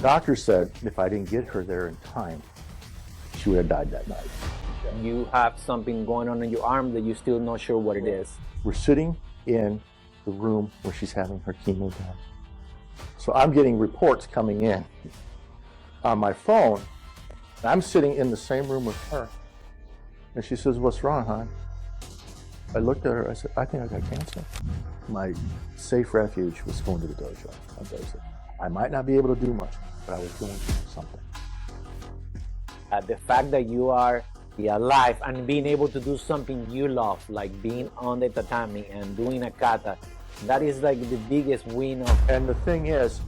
Doctor said if I didn't get her there in time, she would have died that night. You have something going on in your arm that you're still not sure what it is. We're sitting in the room where she's having her chemo done. So I'm getting reports coming in on my phone. I'm sitting in the same room with her. And she says, "What's wrong, hon?" I looked at her, I said, "I think I got cancer." My safe refuge was going to the dojo on Thursday. I might not be able to do much, but I was going to do something. The fact that you are alive and being able to do something you love, like being on the tatami and doing a kata, that is like the biggest win of. And the thing is,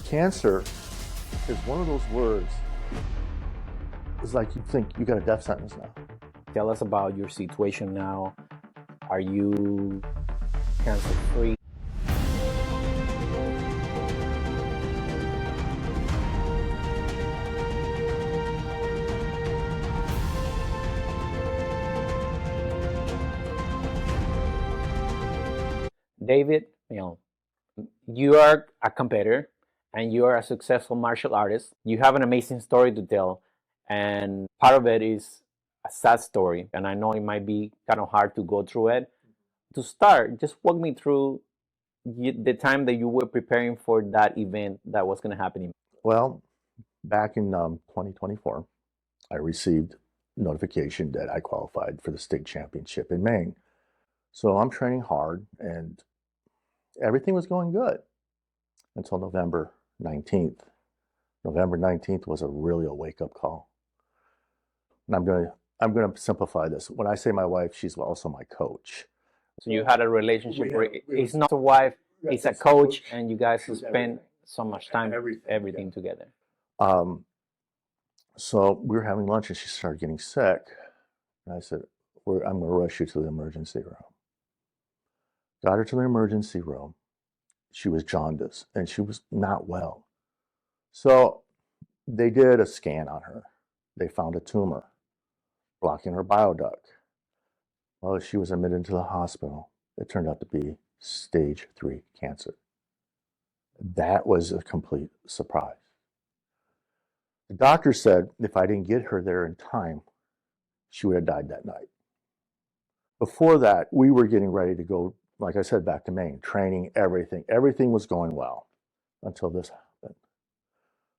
cancer is one of those words, it's like you think you got a death sentence now. Tell us about your situation now. Are you cancer free? David, you are a competitor and you are a successful martial artist. You have an amazing story to tell, and part of it is a sad story, and I know it might be kind of hard to go through it. To start, just walk me through the time that you were preparing for that event that was going to happen. Well, back in 2024, I received notification that I qualified for the state championship in Maine. So I'm training hard and everything was going good until November 19th. November 19th was really a wake-up call. And I'm going to simplify this. When I say my wife, she's also my coach. So you had a relationship where it's not a wife, it's a coach, and you guys spend so much time, everything together. So we were having lunch and she started getting sick. And I said, I'm going to rush you to the emergency room. Got her to the emergency room. She was jaundiced and she was not well. So they did a scan on her. They found a tumor blocking her bile duct. Well, she was admitted to the hospital. It turned out to be stage 3 cancer. That was a complete surprise. The doctor said if I didn't get her there in time, she would have died that night. Before that, we were getting ready to go, like I said, back to Maine, training, everything. Everything was going well until this happened.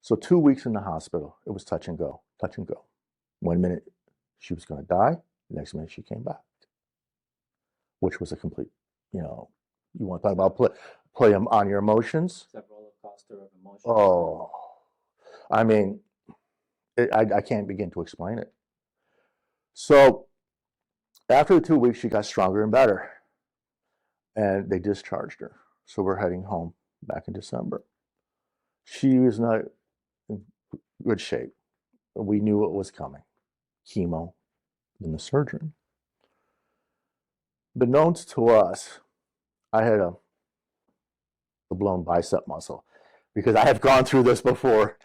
So 2 weeks in the hospital, it was touch and go, touch and go. 1 minute she was going to die, the next minute she came back, which was a complete, you want to talk about play on your emotions? It's a roller coaster of emotions. Oh, I mean, I can't begin to explain it. So after the 2 weeks, she got stronger and better. And they discharged her. So we're heading home back in December. She was not in good shape. We knew it was coming. Chemo, then the surgery. Beknownst to us, I had a blown bicep muscle because I have gone through this before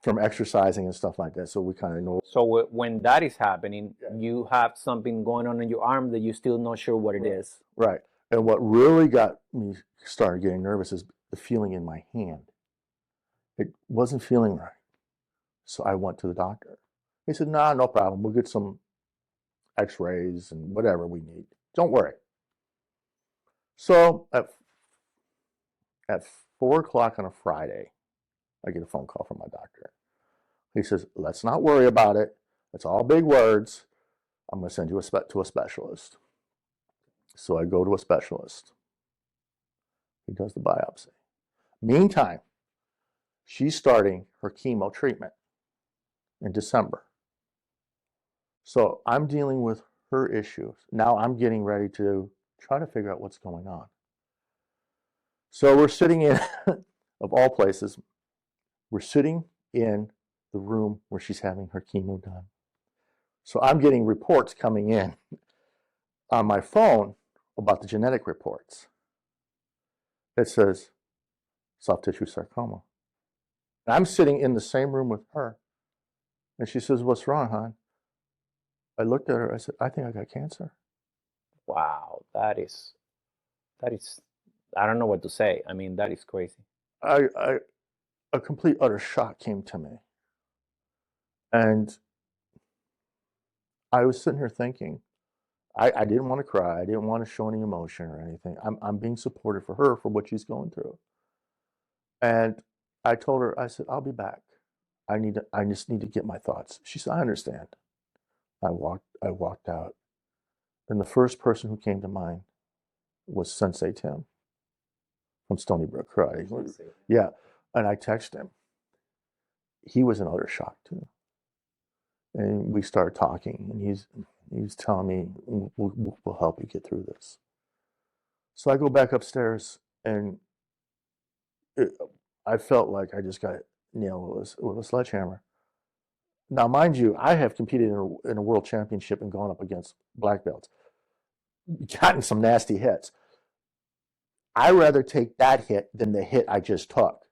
from exercising and stuff like that. So we kind of know. So when that is happening, you have something going on in your arm that you're still not sure what it is. Right. And what really got me started getting nervous is the feeling in my hand. It wasn't feeling right. So I went to the doctor. He said, "Nah, no problem. We'll get some x-rays and whatever we need. Don't worry." So at 4 o'clock on a Friday, I get a phone call from my doctor. He says, "Let's not worry about it. It's all big words. I'm going to send you to a specialist." So I go to a specialist. He does the biopsy. Meantime, she's starting her chemo treatment in December. So I'm dealing with her issues. Now I'm getting ready to try to figure out what's going on. So we're sitting in, of all places, we're sitting in the room where she's having her chemo done. So I'm getting reports coming in on my phone about the genetic reports. It says soft tissue sarcoma. And I'm sitting in the same room with her. And she says, "What's wrong, hon?" I looked at her, I said, "I think I got cancer." Wow, that is, I don't know what to say. I mean, that is crazy. I a complete utter shock came to me. And I was sitting here thinking, I didn't want to cry. I didn't want to show any emotion or anything. I'm being supportive for her for what she's going through. And I told her, I said, I'll be back. I just need to get my thoughts. She said, I understand. I walked out. And the first person who came to mind was Sensei Tim from Stony Brook Karate. Yeah. And I texted him. He was in utter shock too. And we started talking, and he's telling me, we'll help you get through this. So I go back upstairs, and I felt like I just got nailed with a sledgehammer. Now, mind you, I have competed in a world championship and gone up against black belts, gotten some nasty hits. I'd rather take that hit than the hit I just took.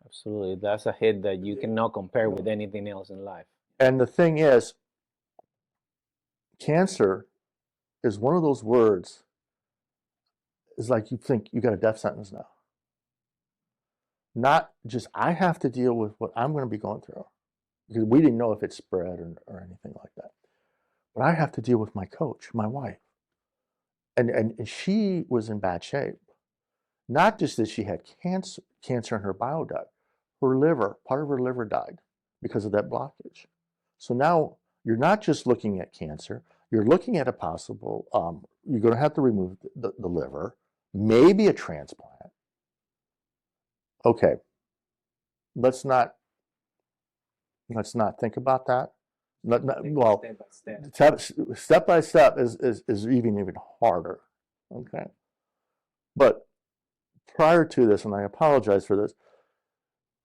Absolutely. That's a hit that you cannot compare with anything else in life. And the thing is, cancer is one of those words, it's like you think you got a death sentence now. Not just, I have to deal with what I'm going to be going through, because we didn't know if it spread or anything like that. But I have to deal with my coach, my wife. And she was in bad shape. Not just that she had cancer in her bile duct, her liver, part of her liver died because of that blockage. So now you're not just looking at cancer, you're looking at a possible, you're going to have to remove the liver, maybe a transplant. Okay, let's not think about that. Well, step by step is even harder. Okay, but prior to this, and I apologize for this,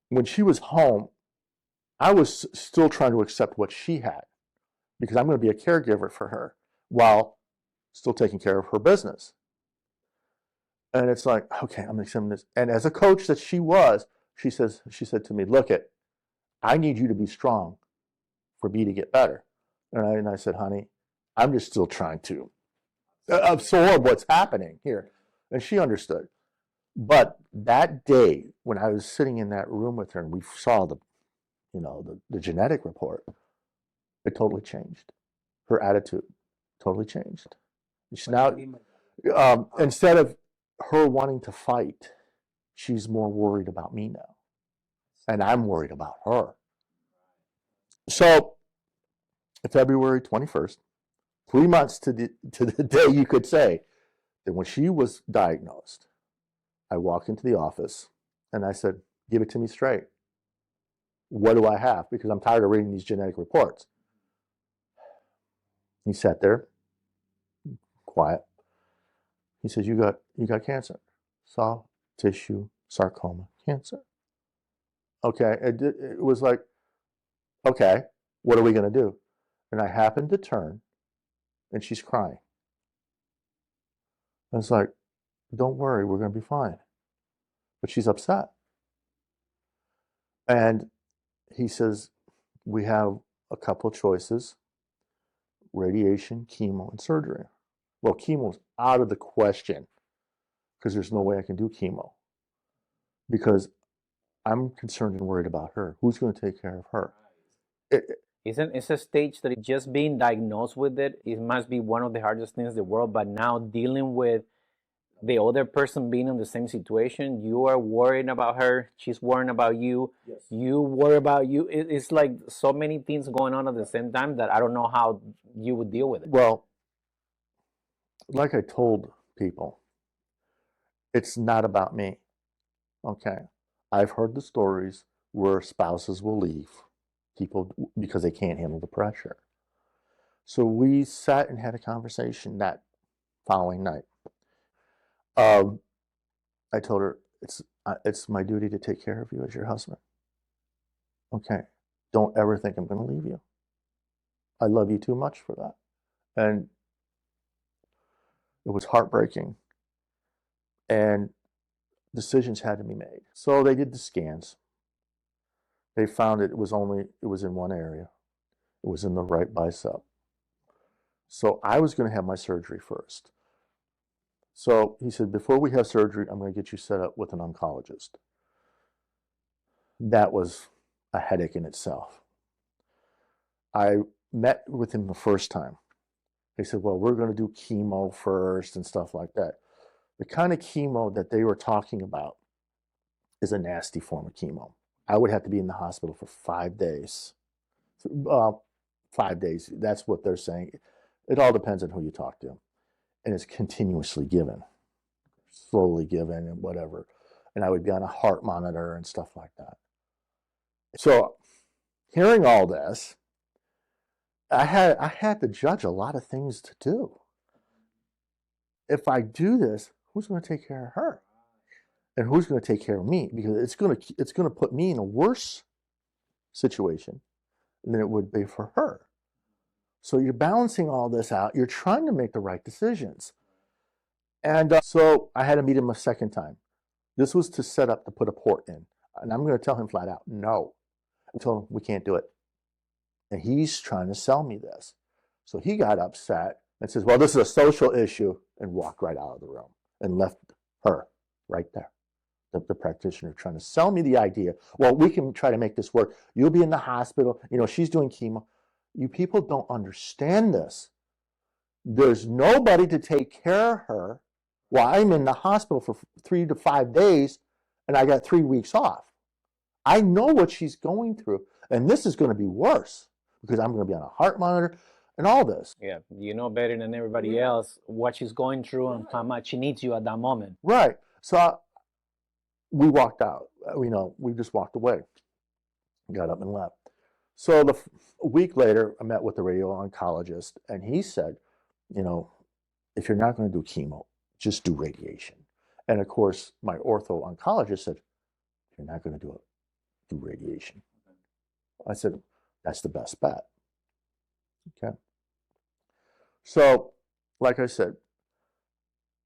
when she was home, I was still trying to accept what she had, because I'm going to be a caregiver for her while still taking care of her business. And it's like, okay, I'm accepting this. And as a coach that she was, she said to me, look I need you to be strong for me to get better. And I said, honey, I'm just still trying to absorb what's happening here. And she understood. But that day, when I was sitting in that room with her and we saw the genetic report, it totally changed. Her attitude totally changed. She's now, instead of her wanting to fight, she's more worried about me now. And I'm worried about her. So, February 21st, 3 months to the day you could say that when she was diagnosed, I walked into the office and I said, give it to me straight. What do I have? Because I'm tired of reading these genetic reports. He sat there, quiet. He says, you got cancer, soft tissue sarcoma cancer. Okay, it was like, okay, what are we going to do? And I happened to turn, and she's crying. I was like, don't worry, we're going to be fine. But she's upset. And he says, we have a couple of choices: radiation, chemo, and surgery. Well, chemo's out of the question, because there's no way I can do chemo, because I'm concerned and worried about her. Who's going to take care of her? It's a stage that just being diagnosed with it must be one of the hardest things in the world. But now dealing with the other person being in the same situation, you are worrying about her, she's worrying about you, yes. You worry about you. It's like so many things going on at the same time that I don't know how you would deal with it. Well, like I told people, it's not about me. Okay. I've heard the stories where spouses will leave people because they can't handle the pressure. So we sat and had a conversation that following night. I told her, it's my duty to take care of you as your husband. Okay. Don't ever think I'm going to leave you. I love you too much for that. And it was heartbreaking. And decisions had to be made. So they did the scans. They found it was in one area. It was in the right bicep. So I was going to have my surgery first. So he said, before we have surgery, I'm going to get you set up with an oncologist. That was a headache in itself. I met with him the first time. They said, well, we're going to do chemo first and stuff like that. The kind of chemo that they were talking about is a nasty form of chemo. I would have to be in the hospital for 5 days. 5 days, that's what they're saying. It all depends on who you talk to. And it's continuously given, slowly given and whatever. And I would be on a heart monitor and stuff like that. So hearing all this, I had to judge a lot of things to do. If I do this, who's going to take care of her? And who's going to take care of me? Because it's going to put me in a worse situation than it would be for her. So you're balancing all this out. You're trying to make the right decisions. And so I had to meet him a second time. This was to set up to put a port in. And I'm going to tell him flat out, no. I told him, we can't do it. And he's trying to sell me this. So he got upset and says, well, this is a social issue, and walked right out of the room and left her right there. The practitioner trying to sell me the idea, well, we can try to make this work. You'll be in the hospital. You know, she's doing chemo. You people don't understand this. There's nobody to take care of her while I'm in the hospital for 3 to 5 days, and I got 3 weeks off. I know what she's going through, and this is going to be worse because I'm going to be on a heart monitor and all this. Yeah, you know better than everybody else what she's going through and how much she needs you at that moment. Right. So we walked out. We just walked away. Got up and left. So a week later, I met with the radio oncologist, and he said, if you're not going to do chemo, just do radiation. And of course, my ortho oncologist said, if you're not going to do it, do radiation. I said, that's the best bet. Okay. So, like I said,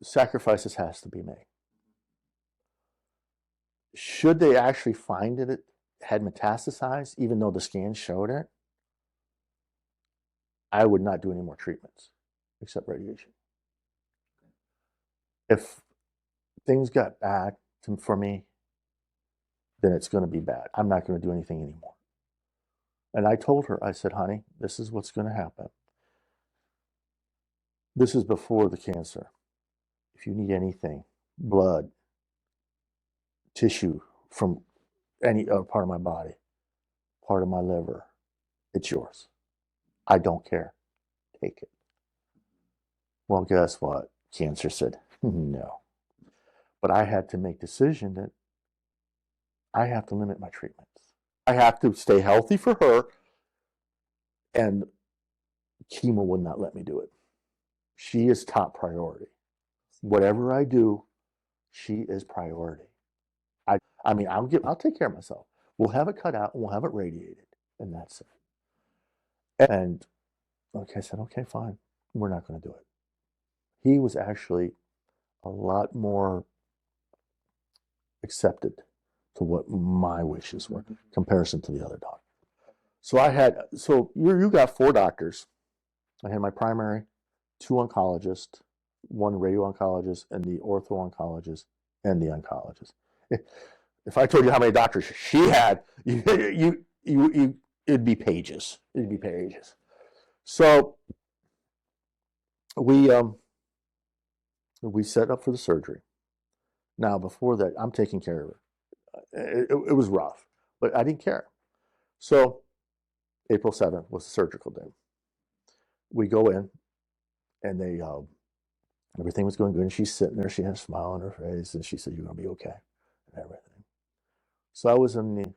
sacrifices has to be made. Should they actually find it had metastasized, even though the scan showed it, I would not do any more treatments except radiation. If things got bad for me, then it's going to be bad. I'm not going to do anything anymore. And I told her, I said, honey, this is what's going to happen. This is before the cancer. If you need anything, blood, tissue from any other part of my body, part of my liver, it's yours. I don't care. Take it. Well, guess what? Cancer said, no. But I had to make a decision that I have to limit my treatments. I have to stay healthy for her, and chemo would not let me do it. She is top priority. Whatever I do, she is priority. I'll take care of myself. We'll have it cut out and we'll have it radiated, and that's it. And I said, okay, fine. We're not going to do it. He was actually a lot more accepted to what my wishes were in comparison to the other doctor. So you got 4 doctors. I had my primary, 2 oncologists, 1 radio oncologist, and the ortho oncologist and the oncologist. If I told you how many doctors she had, it'd be pages. It'd be pages. So we set up for the surgery. Now, before that, I'm taking care of her. It was rough, but I didn't care. So April 7th was the surgical day. We go in, and everything was going good. And she's sitting there. She had a smile on her face, and she said, "You're going to be okay," and everything. So I was in the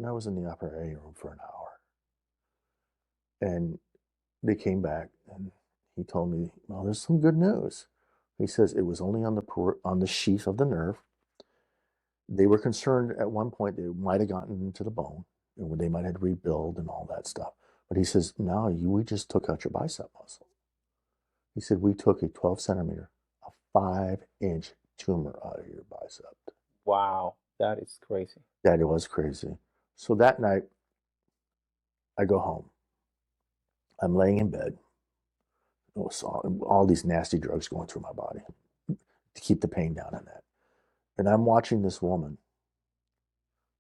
operating room for an hour, and they came back, and he told me, "Well, there's some good news." He says it was only on the sheath of the nerve. They were concerned at one point they might have gotten into the bone, and they might have rebuild and all that stuff. But he says, "No, we just took out your bicep muscle." He said, "We took a 12 centimeter, a 5-inch tumor out of your bicep." Wow, that is crazy. That was crazy. So that night, I go home. I'm laying in bed. All these nasty drugs going through my body to keep the pain down in that. And I'm watching this woman,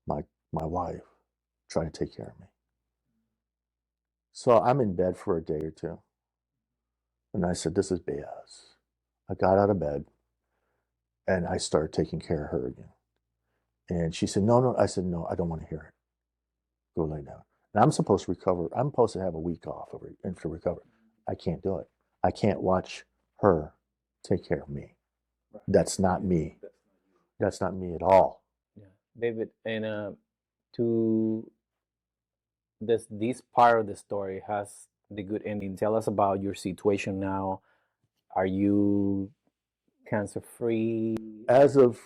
my my wife, trying to take care of me. So I'm in bed for a day or two. And I said, this is BS. I got out of bed and I started taking care of her again. And she said, no, no. I said, no, I don't want to hear it. Go lay down. And I'm supposed to recover. I'm supposed to have a week off and to recover. I can't do it. I can't watch her take care of me. That's not me. That's not me at all. Yeah, David, and to this part of the story has the good ending. Tell us about your situation now. Are you cancer free? As of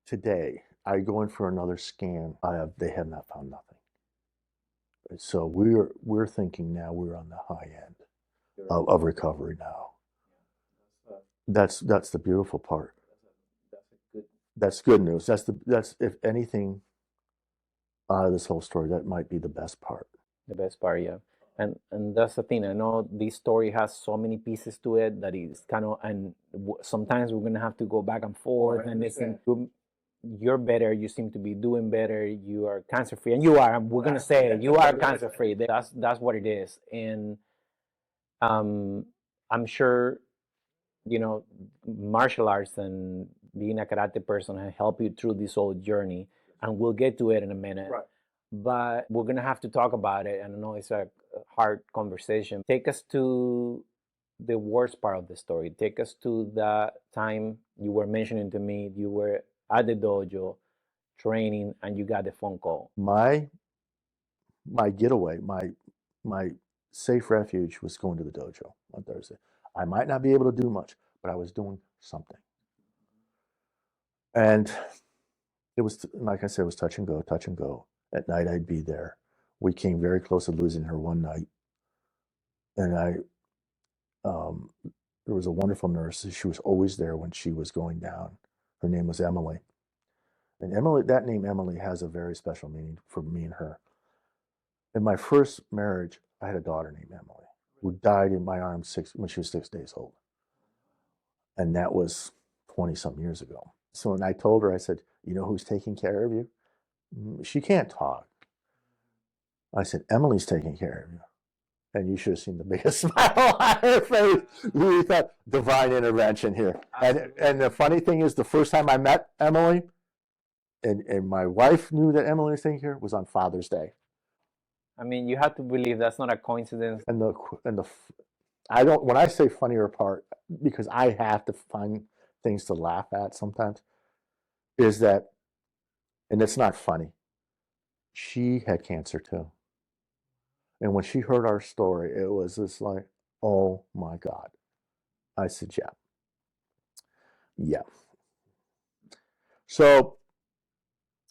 today, I go in for another scan. They have not found nothing. So we're thinking now we're on the high end of recovery now. That's the beautiful part. That's good news. That's if anything out of this whole story, that might be the best part. The best part, yeah. And that's the thing. I know this story has so many pieces to it that is kind of, and sometimes we're gonna have to go back and forth and listen. You're better. You seem to be doing better. You are cancer free, and you are. We're gonna say you are cancer free. That's what it is. And I'm sure martial arts and being a karate person has helped you through this whole journey, and we'll get to it in a minute. Right. But we're gonna have to talk about it, and I know it's a hard conversation. Take us to the worst part of the story. Take us to the time you were mentioning to me you were at the dojo training and you got the phone call. My getaway, my safe refuge was going to the dojo on Thursday. I might not be able to do much, but I was doing something. And it was, like I said, it was touch and go, touch and go. At night, I'd be there. We came very close to losing her one night. And there was a wonderful nurse. She was always there when she was going down. Her name was Emily. And Emily, that name Emily has a very special meaning for me and her. In my first marriage, I had a daughter named Emily who died in my arms when she was 6 days old. And that was 20 some years ago. So when I told her, I said, you know who's taking care of you? She can't talk. I said, Emily's taking care of you. And you should have seen the biggest smile on her face. We thought, divine intervention here. And the funny thing is, the first time I met Emily, and my wife knew that Emily was taking care of, was on Father's Day. I mean, you have to believe that's not a coincidence. And I don't, when I say funnier part, because I have to find things to laugh at sometimes, is that, and it's not funny, she had cancer too. And when she heard our story, it was just like, oh my God. I said, yeah. Yeah. So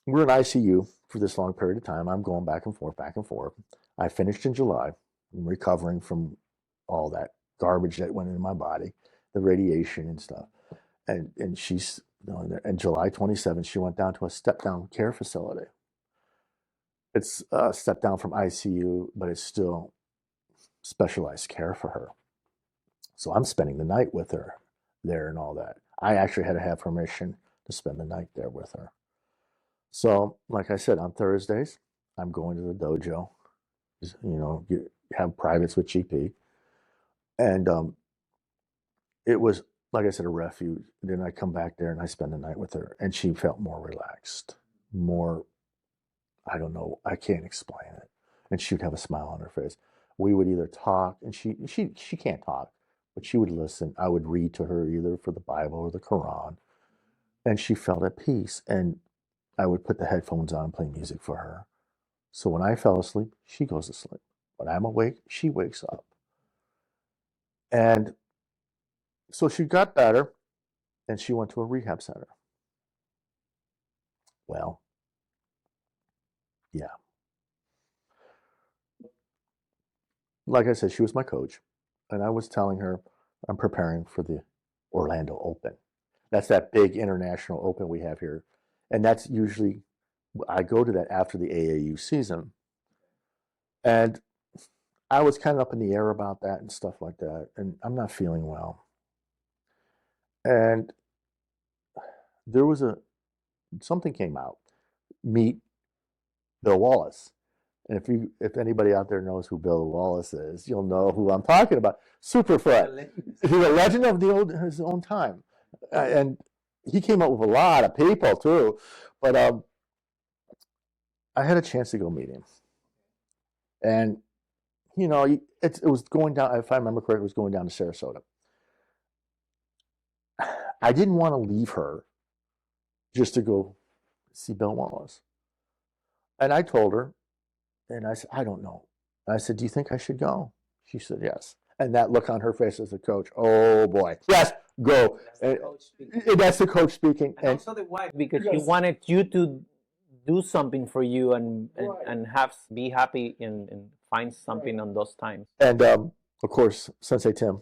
we're in ICU for this long period of time. I'm going back and forth, back and forth. I finished in July. I'm recovering from all that garbage that went into my body, the radiation and stuff. And she's, and July 27th, she went down to a step-down care facility. It's a step down from ICU, but it's still specialized care for her. So I'm spending the night with her there and all that. I actually had to have permission to spend the night there with her. So, like I said, on Thursdays, I'm going to the dojo, have privates with GP. And it was, like I said, a refuge. Then I come back there and I spend the night with her. And she felt more relaxed, more, I don't know, I can't explain it. And she'd have a smile on her face. We would either talk, and she can't talk, but she would listen. I would read to her either for the Bible or the Quran. And she felt at peace. And I would put the headphones on and play music for her. So when I fell asleep, she goes to sleep. When I'm awake, she wakes up. And so she got better, and she went to a rehab center. Well, yeah. Like I said, she was my coach. And I was telling her I'm preparing for the Orlando Open. That's that big international open we have here. And that's usually, I go to that after the AAU season. And I was kind of up in the air about that and stuff like that. And I'm not feeling well. And there was something came out. Meat Bill Wallace. And if anybody out there knows who Bill Wallace is, you'll know who I'm talking about. Superfoot. He's a legend of his own time. And he came up with a lot of people too. But I had a chance to go meet him. And, it was going down, if I remember correctly, it was going down to Sarasota. I didn't want to leave her just to go see Bill Wallace. And I told her, and I said, I don't know. And I said, do you think I should go? She said, yes. And that look on her face as a coach, oh boy, yes, go. That's the coach speaking. And also the wife, because he wanted you to do something for you and be happy and find something on those times. And of course, Sensei Tim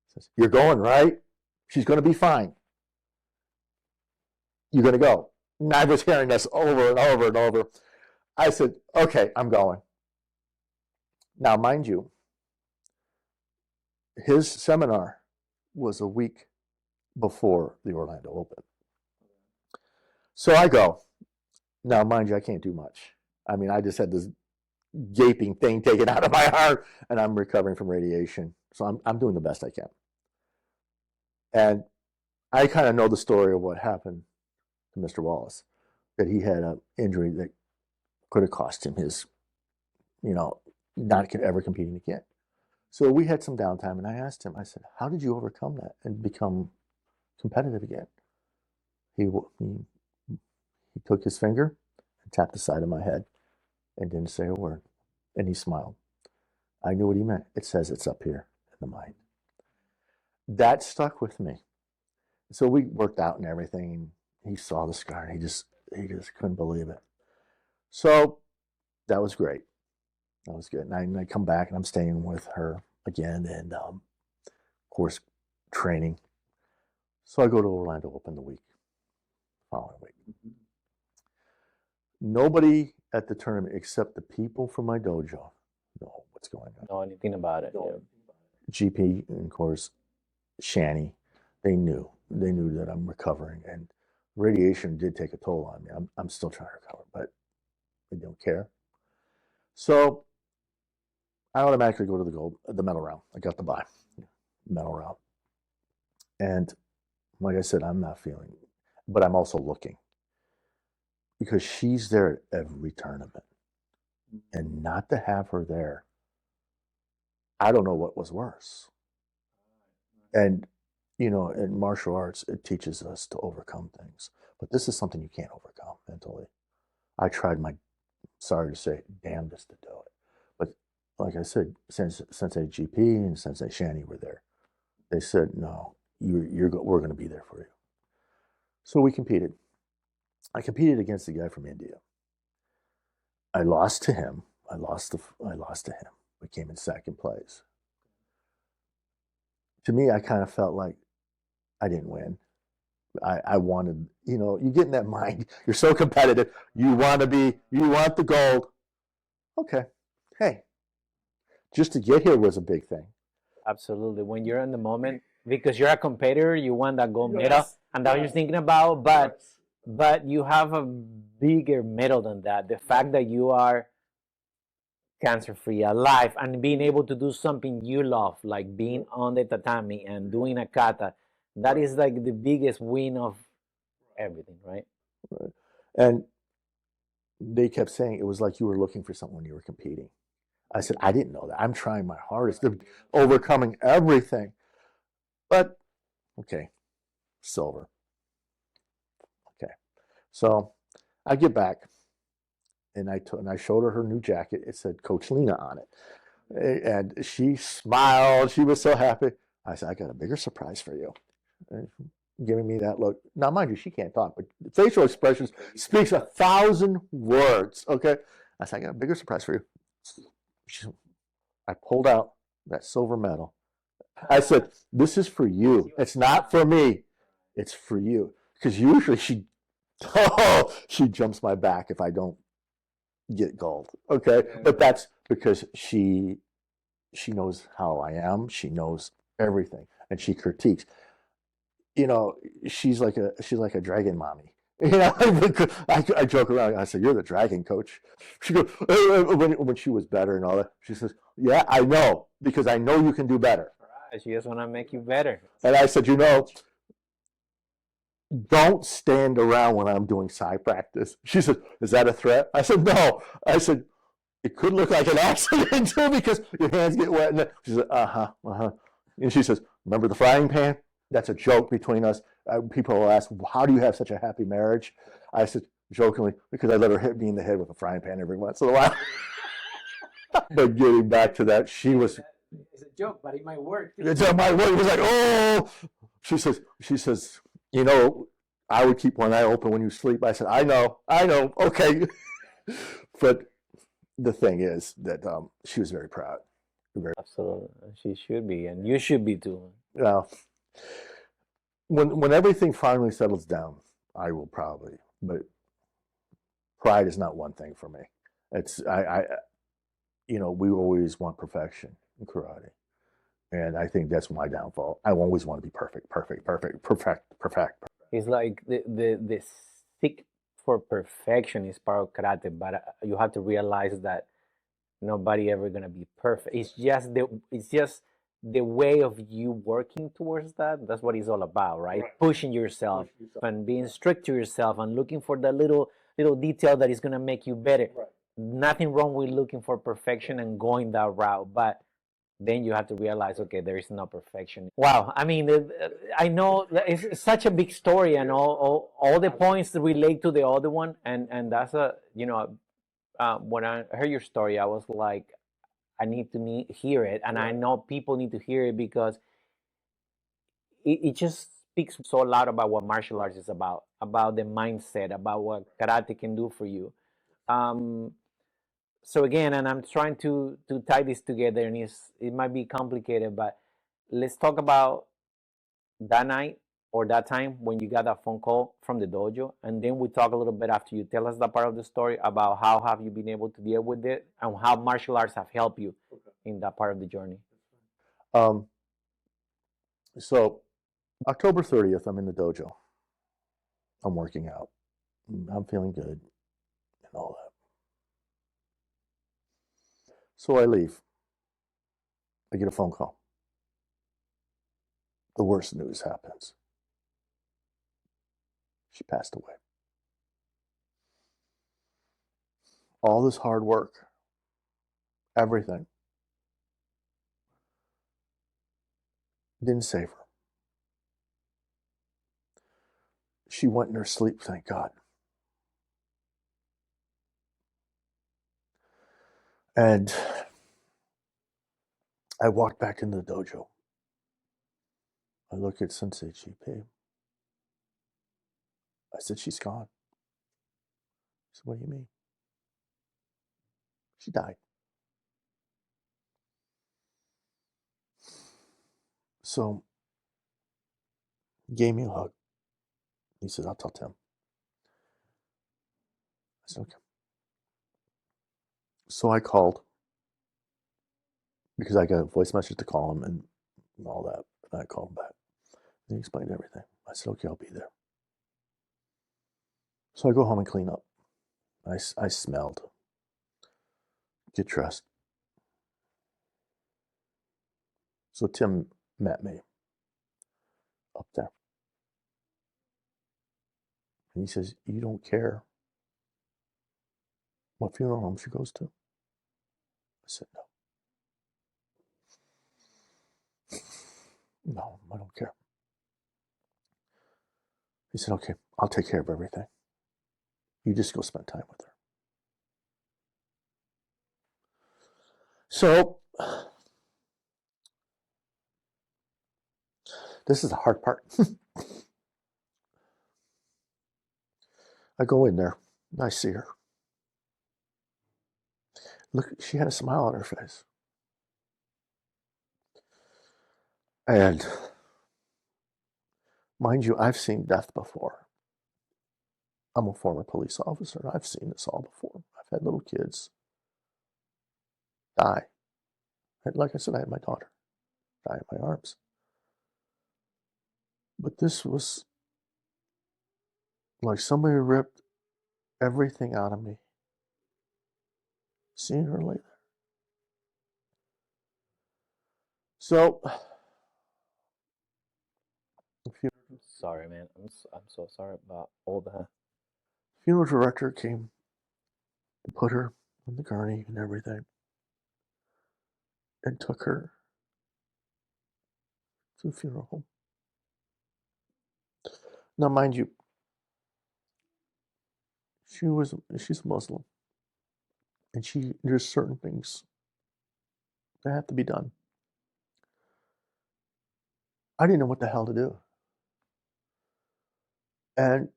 says, you're going, right? She's going to be fine. You're going to go. And I was hearing this over and over and over. I said, okay, I'm going. Now, mind you, his seminar was a week before the Orlando Open. So I go. Now, mind you, I can't do much. I mean, I just had this gaping thing taken out of my heart, and I'm recovering from radiation. So I'm doing the best I can. And I kind of know the story of what happened to Mr. Wallace, that he had an injury that could have cost him his, not ever competing again. So we had some downtime, and I asked him, I said, how did you overcome that and become competitive again? He took his finger and tapped the side of my head and didn't say a word. And he smiled. I knew what he meant. It says it's up here in the mind. That stuck with me. So we worked out and everything. And he saw the scar, and he just couldn't believe it. So that was great. That was good. And I come back, and I'm staying with her again, and of course, training. So I go to Orlando Open the following week. Nobody at the tournament except the people from my dojo know what's going on. Know anything about it. Yeah. GP, and of course, Shani, they knew that I'm recovering, and radiation did take a toll on me. I'm still trying to recover, but they don't care. So I automatically go to the medal round. I got the bye, medal round. And like I said, I'm not feeling, but I'm also looking, because she's there at every tournament. And not to have her there, I don't know what was worse. And, in martial arts, it teaches us to overcome things. But this is something you can't overcome mentally. I tried my, sorry to say, damnedest to do it. But like I said, Sensei GP and Sensei Shani were there. They said, no, we're going to be there for you. So we competed. I competed against the guy from India. I lost to him. I lost to him. We came in second place. To me, I kind of felt like I didn't win. I wanted, you get in that mind. You're so competitive. You want the gold. Okay. Hey, just to get here was a big thing. Absolutely. When you're in the moment, because you're a competitor, you want that gold medal, and that's what you're thinking about. But you have a bigger medal than that. The fact that you are cancer-free, alive, and being able to do something you love, like being on the tatami and doing a kata, that is like the biggest win of everything, right? Right. And they kept saying it was like you were looking for something when you were competing. I said, I didn't know that. I'm trying my hardest. They're overcoming everything. But, okay, silver. Okay. So I get back, and I showed her new jacket. It said Coach Lena on it. And she smiled. She was so happy. I said, I got a bigger surprise for you. And giving me that look. Now, mind you, she can't talk, but facial expressions speaks 1,000 words, okay? I said, I got a bigger surprise for you. I pulled out that silver medal. I said, this is for you. It's not for me. It's for you. Because usually she jumps my back if I don't get gold, okay? But that's because she knows how I am. She knows everything, and she critiques. She's like a dragon mommy. You know, I joke around. I said, "You're the dragon coach." She goes, when she was better and all that. She says, "Yeah, I know because I know you can do better." Right. She just want to make you better. And I said, don't stand around when I'm doing side practice. She said, "Is that a threat?" I said, "No." I said, "It could look like an accident too because your hands get wet." And she said, "Uh-huh, uh-huh." And she says, "Remember the frying pan? That's a joke between us." People will ask, "How do you have such a happy marriage?" I said, jokingly, "Because I let her hit me in the head with a frying pan every once in a while." But getting back to that, she was. It's a joke, but it might work. It's on my word. It was like, oh. She says, you know, I would keep one eye open when you sleep. I said, I know, okay. But the thing is that she was very proud. Very. Absolutely, she should be, and you should be too. Well, when everything finally settles down, I will probably. But pride is not one thing for me. It's we always want perfection in karate. And I think that's my downfall. I always want to be perfect, perfect, perfect, perfect, perfect. It's like the seek for perfection is part of karate, but you have to realize that nobody ever gonna be perfect. It's just the way of you working towards that. That's what it's all about, right? Pushing yourself and being strict to yourself and looking for the little detail that is gonna make you better. Nothing wrong with looking for perfection and going that route, but then you have to realize, okay, there is no perfection. Wow, I mean, I know it's such a big story, and all the points relate to the other one, and that's when I heard your story, I was like, I need to hear it, and I know people need to hear it because it just speaks so loud about what martial arts is about the mindset, about what karate can do for you. Um, so again, and I'm trying to tie this together, and it might be complicated, but let's talk about that night or that time when you got that phone call from the dojo, and then we talk a little bit after you tell us that part of the story about how have you been able to deal with it and how martial arts have helped you in that part of the journey. Um, so October 30th, I'm in the dojo. I'm working out. I'm feeling good and all that. So I leave. I get a phone call. The worst news happens. She passed away. All this hard work, everything, didn't save her. She went in her sleep, thank God. And I walked back into the dojo. I look at Sensei GP. I said, she's gone. He said, what do you mean? She died. So he gave me a hug. He said, I'll tell Tim. I said, okay. So I called because I got a voice message to call him and all that. And I called him back. And he explained everything. I said, okay, I'll be there. So I go home and clean up. I smelled. Get dressed. So Tim met me up there. And he says, you don't care what funeral home she goes to? I said, no. No, I don't care. He said, okay, I'll take care of everything. You just go spend time with her. So this is the hard part. I go in there and I see her. Look, she had a smile on her face. And mind you, I've seen death before. I'm a former police officer, and I've seen this all before. I've had little kids die. And like I said, I had my daughter die in my arms. But this was like somebody ripped everything out of me. Seeing her lay there. So, Sorry, man. I'm so sorry about all that. funeral director came and put her on the gurney and everything, and took her to the funeral home. Now, mind you, she's a Muslim, and there's certain things that have to be done. I didn't know what the hell to do. And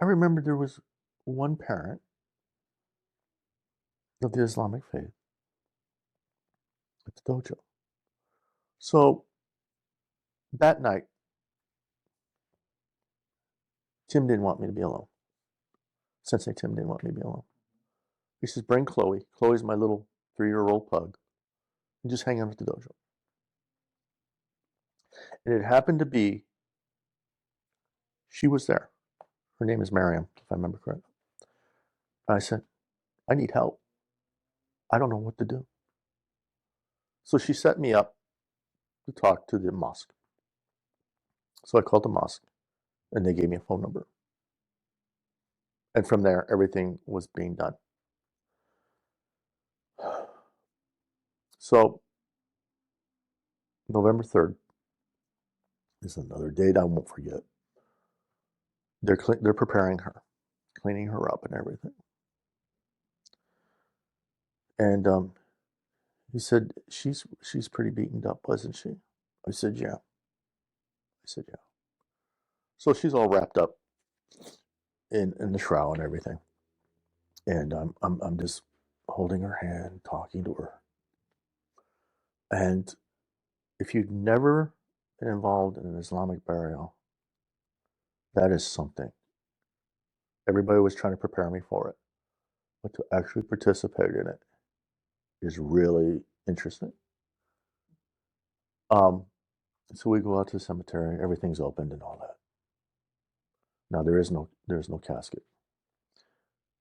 I remember there was one parent of the Islamic faith at the dojo. So that night, Tim didn't want me to be alone. Sensei Tim didn't want me to be alone. He says, bring Chloe. Chloe's my little 3-year-old pug. And just hang out at the dojo. And it happened to be, she was there. Her name is Miriam, if I remember correctly. I said, I need help. I don't know what to do. So she set me up to talk to the mosque. So I called the mosque, and they gave me a phone number. And from there, everything was being done. So November 3rd is another date I won't forget. They're preparing her, cleaning her up and everything. And he said, she's pretty beaten up, wasn't she? I said, yeah. I said, yeah. So she's all wrapped up in the shroud and everything. And I'm just holding her hand, talking to her. And if you've never been involved in an Islamic burial, that is something. Everybody was trying to prepare me for it. But to actually participate in it is really interesting. So we go out to the cemetery, everything's opened and all that. Now there is no casket.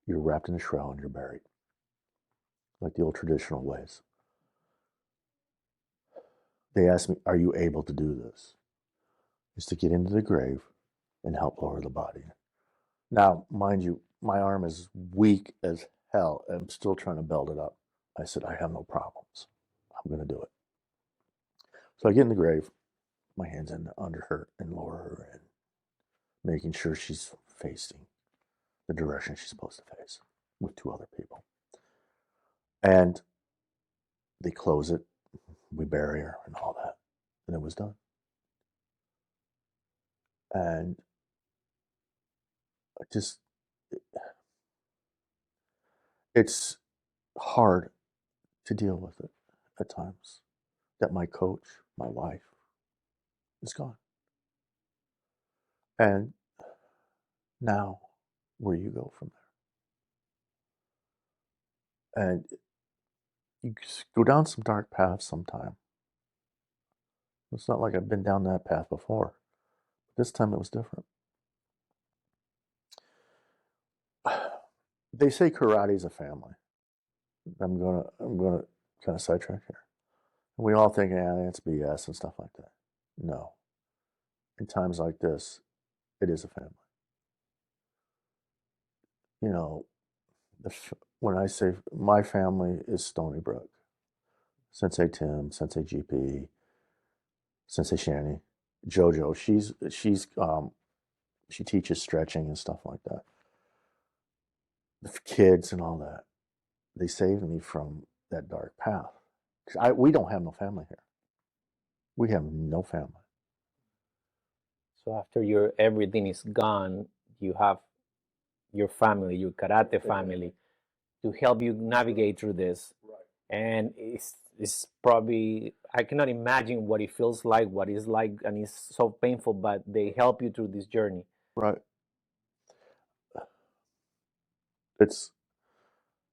You're wrapped in a shroud and you're buried, like the old traditional ways. They asked me, are you able to do this? Is to get into the grave and help lower the body. Now, mind you, my arm is weak as hell. I'm still trying to belt it up. I said, I have no problems. I'm going to do it. So I get in the grave, my hands under her and lower her in, making sure she's facing the direction she's supposed to face with 2 other people. And they close it, we bury her and all that. And it was done. And just, it's hard to deal with it at times that my coach, my wife, is gone. And now, where you go from there? And you go down some dark paths sometime. It's not like I've been down that path before. This time it was different. They say karate is a family. I'm gonna kind of sidetrack here. And we all think, yeah, that's BS and stuff like that. No. In times like this, it is a family. You know, when I say my family is Stony Brook, Sensei Tim, Sensei GP, Sensei Shani, JoJo. She teaches stretching and stuff like that. The kids and all that. They saved me from that dark path. We don't have no family here. We have no family. So after your everything is gone, you have your family, your karate family, to help you navigate through this. Right. And it's probably, I cannot imagine what it feels like, what it's like, and it's so painful, but they help you through this journey. Right. It's,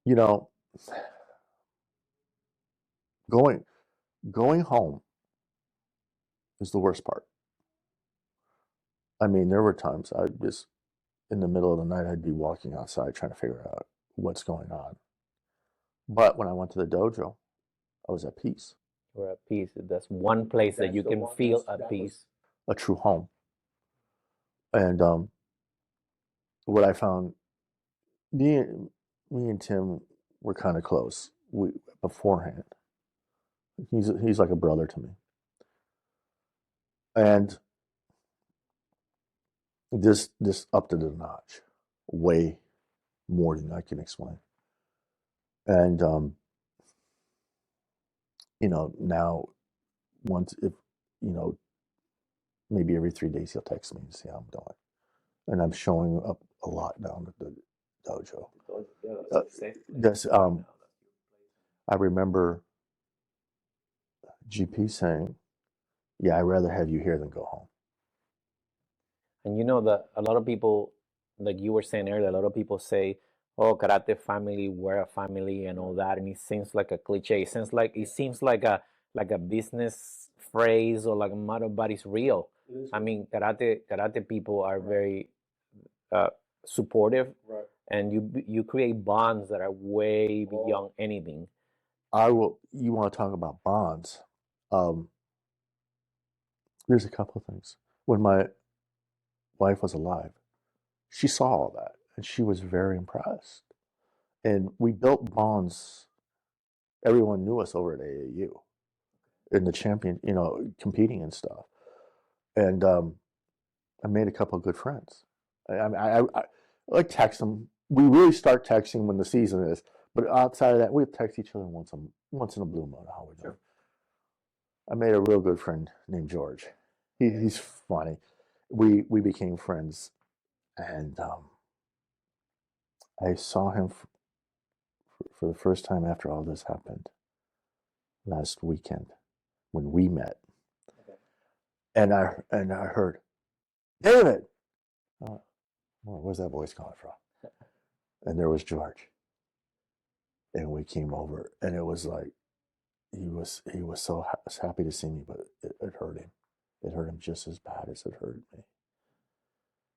you know, going home is the worst part. I mean, there were times I just in the middle of the night, I'd be walking outside trying to figure out what's going on. But when I went to the dojo, I was at peace. Or at peace. That's one place that you can feel at peace. A true home. And what I found, me and Tim were kind of close beforehand. He's like a brother to me. And this upped it a notch, way more than I can explain. And now if maybe every 3 days he'll text me and see how I'm doing. And I'm showing up a lot down at the dojo. I remember GP saying, "Yeah, I'd rather have you here than go home." And you know that a lot of people, like you were saying earlier, a lot of people say, "Oh, karate family, we're a family," and all that, and it seems like a cliche. It seems like a business phrase or like a motto, but it's real. I mean, karate people are very supportive, right. And you create bonds that are way beyond anything. You want to talk about bonds? There's a couple of things. When my wife was alive, she saw all that, and she was very impressed. And we built bonds. Everyone knew us over at AAU in the champion, competing and stuff. And I made a couple of good friends. I like text them. We really start texting when the season is, but outside of that, we text each other once in a blue moon. How we doing? I made a real good friend named George. He's funny. We became friends, and I saw him for the first time after all this happened last weekend when we met. Okay. And I heard, "David!" Where's that voice coming from? And there was George. And we came over, and it was like he was so happy to see me, but it hurt him. It hurt him just as bad as it hurt me.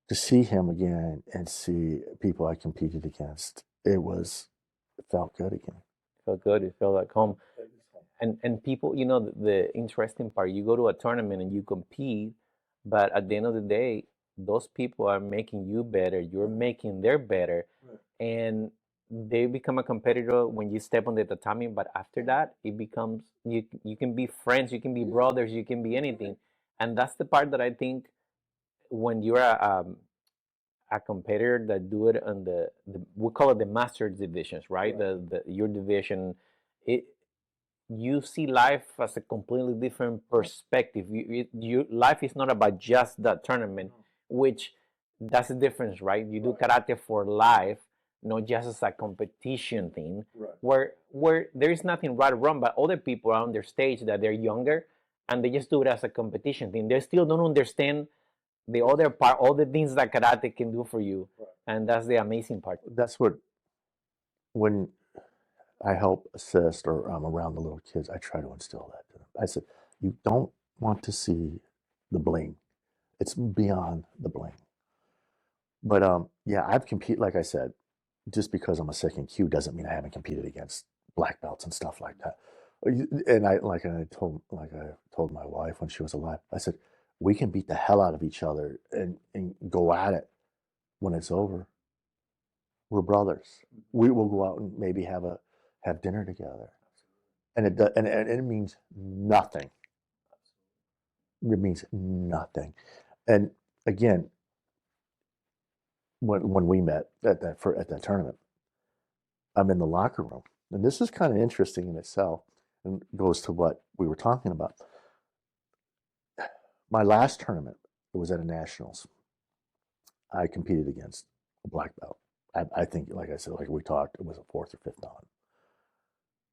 To see him again and see people I competed against, it felt good again. It felt good. It felt like home. And people, the interesting part, you go to a tournament and you compete, but at the end of the day, those people are making you better. You're making them better. Right. And they become a competitor when you step on the tatami, but after that, it becomes, you can be friends, you can be brothers, you can be anything. And that's the part that I think when you're a competitor that do it on the we call it the master divisions, right? Your division, you see life as a completely different perspective. Life is not about just that tournament, which that's the difference, right? You do karate for life, not just as a competition thing. Right. Where there is nothing right or wrong, but other people are on their stage that they're younger and they just do it as a competition thing. They still don't understand the other part, all the things that karate can do for you. Right. And that's the amazing part. That's when I help assist or I'm around the little kids, I try to instill that to them. I said, you don't want to see the bling. It's beyond the bling. But yeah, I've competed, like I said, just because I'm a second Q doesn't mean I haven't competed against black belts and stuff like that. And I told my wife when she was alive, I said, we can beat the hell out of each other and go at it. When it's over, we're brothers. We will go out and maybe have dinner together. And it means nothing. It means nothing. And again, when we met at that tournament, I'm in the locker room, and this is kind of interesting in itself, and goes to what we were talking about. My last tournament was at a nationals. I competed against a black belt. I think, like I said, like we talked, it was a fourth or fifth dan.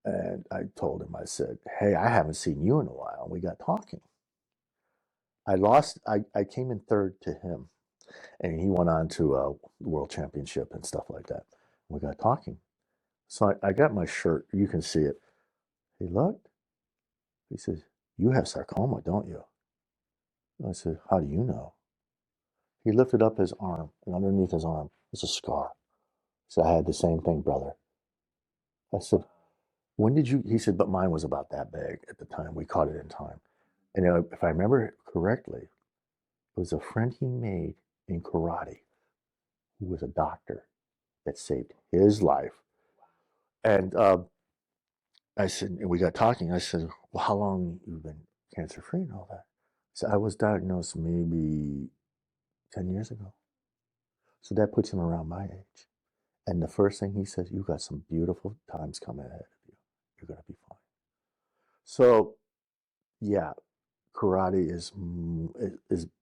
And I told him, I said, "Hey, I haven't seen you in a while." And we got talking. I came in third to him, and he went on to a world championship and stuff like that. We got talking. So I got my shirt. You can see it. He looked. He says, "You have sarcoma, don't you?" I said, "How do you know?" He lifted up his arm, and underneath his arm was a scar. He said, I had the same thing, brother. I said, when did you? He said, but mine was about that big at the time. We caught it in time. And if I remember correctly, it was a friend he made in karate who was a doctor that saved his life. And I said, and we got talking. I said, well, how long you been cancer free and all that? So I was diagnosed maybe 10 years ago. So that puts him around my age. And the first thing he says, you got some beautiful times coming ahead of you. You're going to be fine. So, yeah, karate is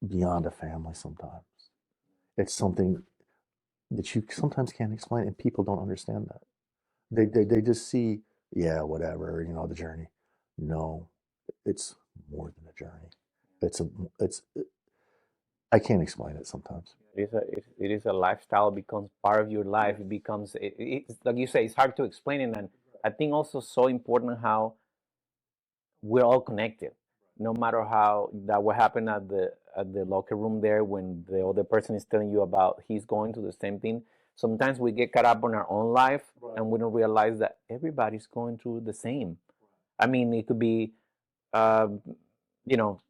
beyond a family sometimes. It's something that you sometimes can't explain, and people don't understand that. They just see, yeah, whatever, the journey. No, it's more than a journey. It's a it's I can't explain it sometimes. It is a lifestyle. Becomes part of your life. It becomes it's like you say. It's hard to explain it, and I think also so important how we're all connected. No matter how that what happened at the locker room there when the other person is telling you about he's going through the same thing. Sometimes we get caught up on our own life and we don't realize that everybody's going through the same. I mean, it could be, um, you know,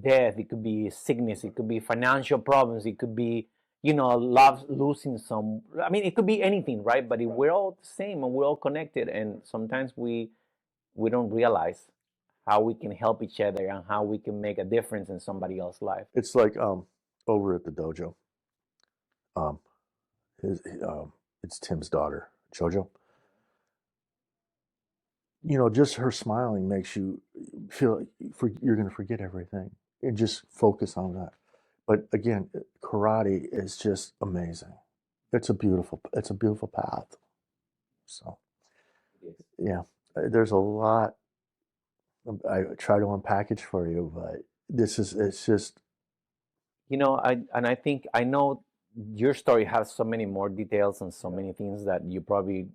death. It could be sickness. It could be financial problems. It could be, love losing some. I mean, it could be anything, right? But if we're all the same and we're all connected, and sometimes we don't realize how we can help each other and how we can make a difference in somebody else's life. It's like over at the dojo. Um, his it's Tim's daughter, Jojo. Just her smiling makes you feel like you're going to forget everything and just focus on that. But again, karate is just amazing. It's a beautiful path. So yeah, there's a lot I try to unpackage for you, but it's just I think I know your story has so many more details and so many things that you probably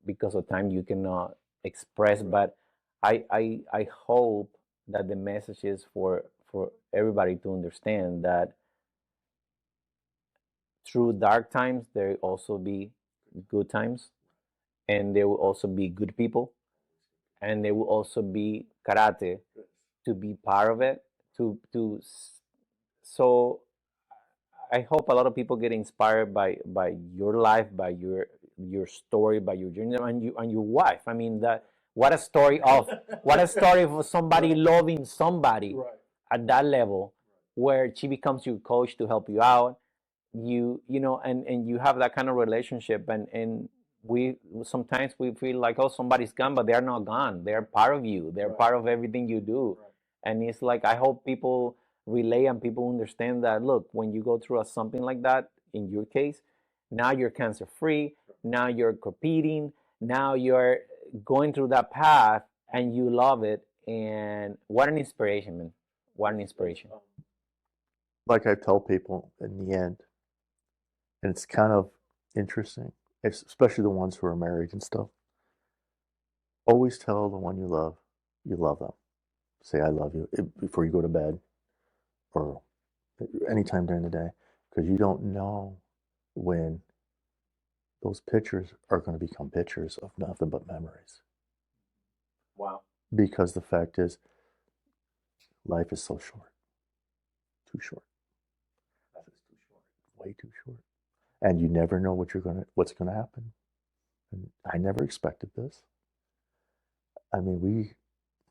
because of time you cannot express. But I hope that the message is for everybody to understand that through dark times there will also be good times, and there will also be good people, and there will also be karate to be part of it. To to so I hope a lot of people get inspired by your life, by your story, by your journey, and your wife. I mean, that what a story of what a story of somebody loving somebody at that level, where she becomes your coach to help you out. And you have that kind of relationship, and we sometimes we feel like, oh, somebody's gone, but they're not gone. They're part of you. They're part of everything you do. And it's like I hope people relay and people understand that, look, when you go through something like that, in your case, now you're cancer free, now you're competing, now you're going through that path, and you love it. And what an inspiration, man. What an inspiration. like I tell people in the end, and it's kind of interesting, especially the ones who are married and stuff. Always tell the one you love them. Say I love you before you go to bed or anytime during the day, because you don't know when those pictures are going to become pictures of nothing but memories. Wow. Because the fact is, life is so short, too short. Life is too short, way too short, and you never know what's gonna happen. And I never expected this. I mean,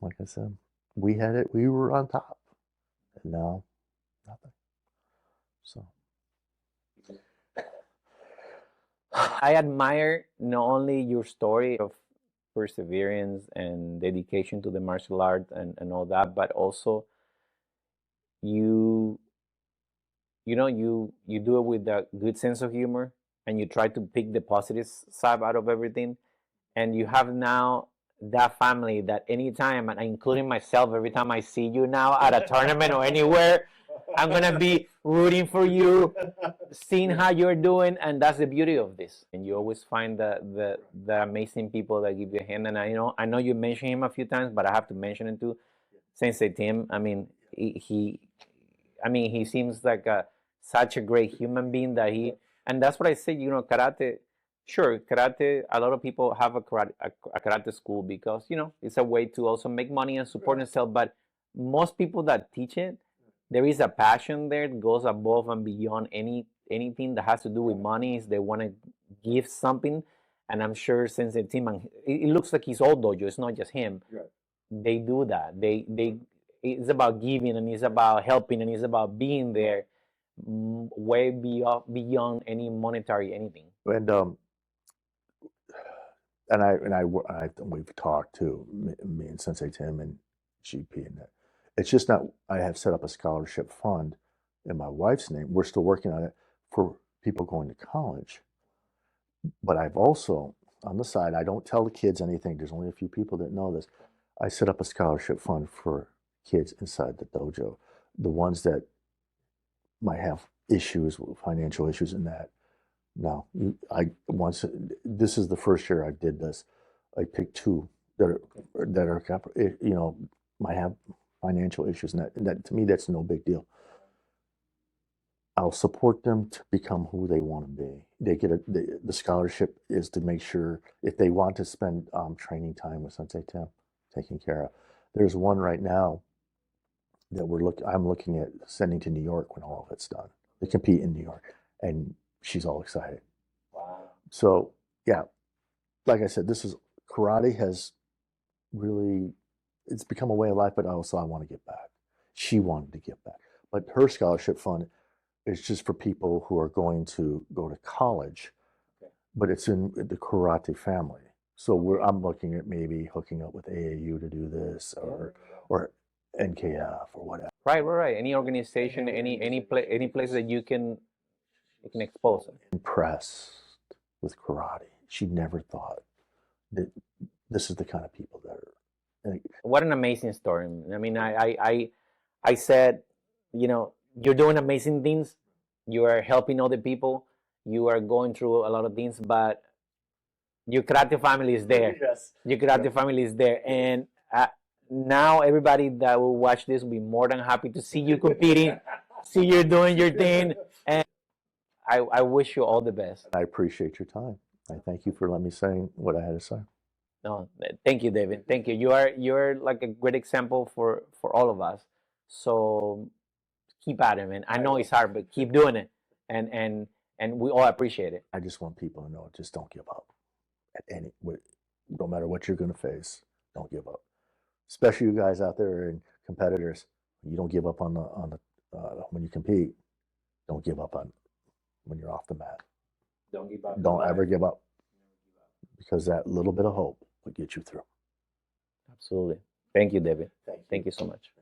like I said, we had it. We were on top, and now nothing. So I admire not only your story of perseverance and dedication to the martial art and all that, but also you you do it with a good sense of humor, and you try to pick the positive side out of everything. And you have now that family that anytime, and including myself, every time I see you now at a tournament or anywhere, I'm gonna be rooting for you, seeing how you're doing. And that's the beauty of this. And you always find the amazing people that give you a hand. And I know you mentioned him a few times, but I have to mention it too. Sensei Tim. I mean, he I mean, he seems like such a great human being that he, and that's what I say, you know, karate, sure, karate, a lot of people have a karate school because, you know, it's a way to also make money and support themselves. But most people that teach it, there is a passion there that goes above and beyond anything that has to do with money. Is they want to give something, and I'm sure since the team, and it looks like his old dojo, it's not just him. Right. They do that. They it's about giving, and it's about helping, and it's about being there, way beyond any monetary anything. And we've talked to me and Sensei Tim and GP, and that it's just not. I have set up a scholarship fund in my wife's name. We're still working on it for people going to college. But I've also, on the side, I don't tell the kids anything. There's only a few people that know this. I set up a scholarship fund for kids inside the dojo, the ones that might have issues, financial issues, and that. No, this is the first year I did this. I picked two that are you know, might have financial issues, and that to me that's no big deal. I'll support them to become who they want to be. They get the scholarship is to make sure if they want to spend training time with Sensei Tim, taken care of. There's one right now that I'm looking at sending to New York when all of it's done. They compete in New York, and she's all excited. Wow. So yeah, like I said, karate has really, it's become a way of life, but also I want to give back. She wanted to give back, but her scholarship fund is just for people who are going to go to college, but it's in the karate family. So I'm looking at maybe hooking up with AAU to do this, or NKF or whatever. Right. Any organization, any place that you can expose it. Impressed with karate. She never thought that this is the kind of people that are. What an amazing story. I mean, I said, you know, you're doing amazing things. You are helping other people. You are going through a lot of things, but your karate family is there. Yes. Your karate family is there, and now everybody that will watch this will be more than happy to see you competing, see you doing your thing, and I wish you all the best. I appreciate your time. I thank you for letting me say what I had to say. No, thank you, David. Thank you. You're like a great example for all of us. So keep at it, man. I know it's hard, but keep doing it, and we all appreciate it. I just want people to know, just don't give up. No matter what you're going to face, don't give up. Especially you guys out there and competitors, you don't give up on the when you compete. Don't give up on when you're off the mat. Don't give up. Don't ever give up, because that little bit of hope will get you through. Absolutely. Thank you, David. Thank you so much.